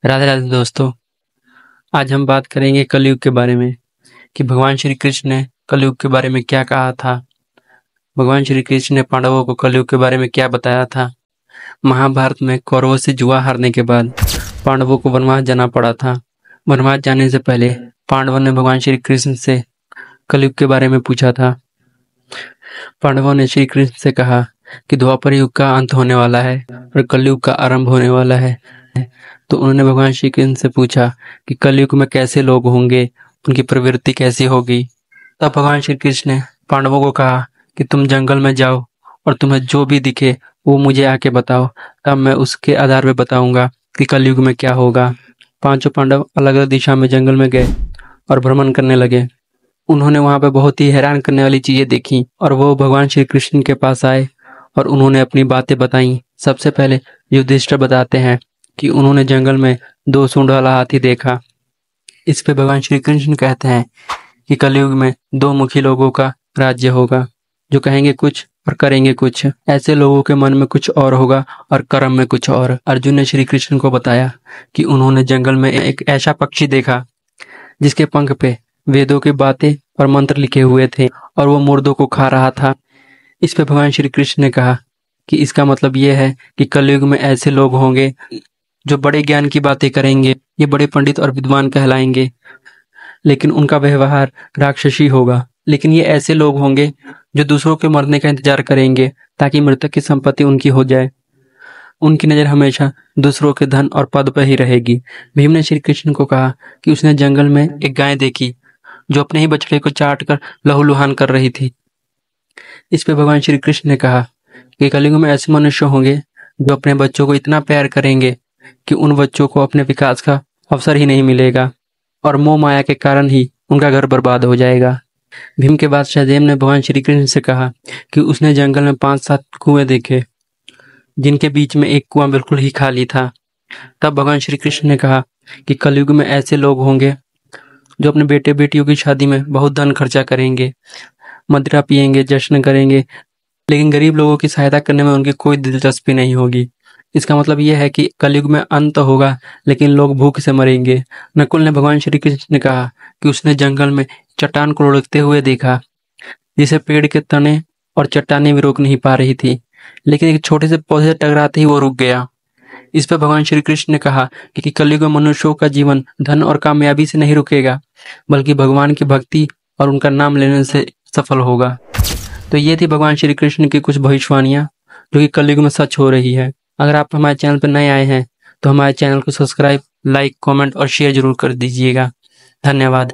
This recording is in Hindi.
राधे राधे दोस्तों। आज हम बात करेंगे कलयुग के बारे में कि भगवान श्री कृष्ण ने कलयुग के बारे में क्या कहा था। भगवान श्री कृष्ण ने पांडवों को कलयुग के बारे में क्या बताया था। महाभारत में कौरवों से जुआ हारने के बाद पांडवों को वनवास जाना पड़ा था। वनवास जाने से पहले पांडवों ने भगवान श्री कृष्ण से कलयुग के बारे में पूछा था। पांडवों ने श्री कृष्ण से कहा कि द्वापर युग का अंत होने वाला है और कलयुग का आरंभ होने वाला है। तो उन्होंने भगवान श्री कृष्ण से पूछा कि कलयुग में कैसे लोग होंगे, उनकी प्रवृत्ति कैसी होगी। तब भगवान श्री कृष्ण ने पांडवों को कहा कि तुम जंगल में जाओ और तुम्हें जो भी दिखे वो मुझे आके बताओ, तब मैं उसके आधार पर बताऊंगा कि कलयुग में क्या होगा। पांचों पांडव अलग अलग दिशा में जंगल में गए और भ्रमण करने लगे। उन्होंने वहां पे बहुत ही हैरान करने वाली चीजें देखी और वो भगवान श्री कृष्ण के पास आए और उन्होंने अपनी बातें बताई। सबसे पहले युधिष्ठिर बताते हैं कि उन्होंने जंगल में 2 सूंड वाला हाथी देखा। इस पे भगवान श्री कृष्ण कहते हैं कि कलयुग में 2 मुखी लोगों का राज्य होगा, जो कहेंगे कुछ और करेंगे कुछ। ऐसे लोगों के मन में कुछ और होगा और कर्म में कुछ और। अर्जुन ने श्री कृष्ण को बताया कि उन्होंने जंगल में एक ऐसा पक्षी देखा जिसके पंख पे वेदों की बातें और मंत्र लिखे हुए थे और वो मुर्दों को खा रहा था। इस पे भगवान श्री कृष्ण ने कहा कि इसका मतलब ये है कि कलयुग में ऐसे लोग होंगे जो बड़े ज्ञान की बातें करेंगे, ये बड़े पंडित और विद्वान कहलाएंगे, लेकिन उनका व्यवहार राक्षसी होगा। लेकिन ये ऐसे लोग होंगे जो दूसरों के मरने का इंतजार करेंगे ताकि मृतक की संपत्ति उनकी हो जाए। उनकी नजर हमेशा दूसरों के धन और पद पर ही रहेगी। भीम ने श्री कृष्ण को कहा कि उसने जंगल में एक गाय देखी जो अपने ही बछड़े को चाट कर लहूलुहान कर रही थी। इस पे भगवान श्री कृष्ण ने कहा कि कलयुग में ऐसे मनुष्य होंगे जो अपने बच्चों को इतना प्यार करेंगे कि उन बच्चों को अपने विकास का अवसर ही नहीं मिलेगा और मोह माया के कारण ही उनका घर बर्बाद हो जाएगा। भीम के बाद सहदेव ने भगवान श्री कृष्ण से कहा कि उसने जंगल में 5-7 कुएं देखे जिनके बीच में एक कुआं बिल्कुल ही खाली था। तब भगवान श्री कृष्ण ने कहा कि कलयुग में ऐसे लोग होंगे जो अपने बेटे बेटियों की शादी में बहुत धन खर्चा करेंगे, मदिरा पिएंगे, जश्न करेंगे, लेकिन गरीब लोगों की सहायता करने में उनकी कोई दिलचस्पी नहीं होगी। इसका मतलब यह है कि कलयुग में अंत होगा लेकिन लोग भूख से मरेंगे। नकुल ने भगवान श्री कृष्ण ने कहा कि उसने जंगल में चट्टान को लुढ़कते हुए देखा जिसे पेड़ के तने और चट्टानें भी रोक नहीं पा रही थी, लेकिन एक छोटे से पौधे से टकराते ही वो रुक गया। इस पर भगवान श्री कृष्ण ने कहा कि कलयुग में मनुष्यों का जीवन धन और कामयाबी से नहीं रुकेगा, बल्कि भगवान की भक्ति और उनका नाम लेने से सफल होगा। तो ये थी भगवान श्री कृष्ण की कुछ भविष्यवाणियां जो कि कलयुग में सच हो रही है। अगर आप हमारे चैनल पर नए आए हैं तो हमारे चैनल को सब्सक्राइब, लाइक, कमेंट और शेयर जरूर कर दीजिएगा। धन्यवाद।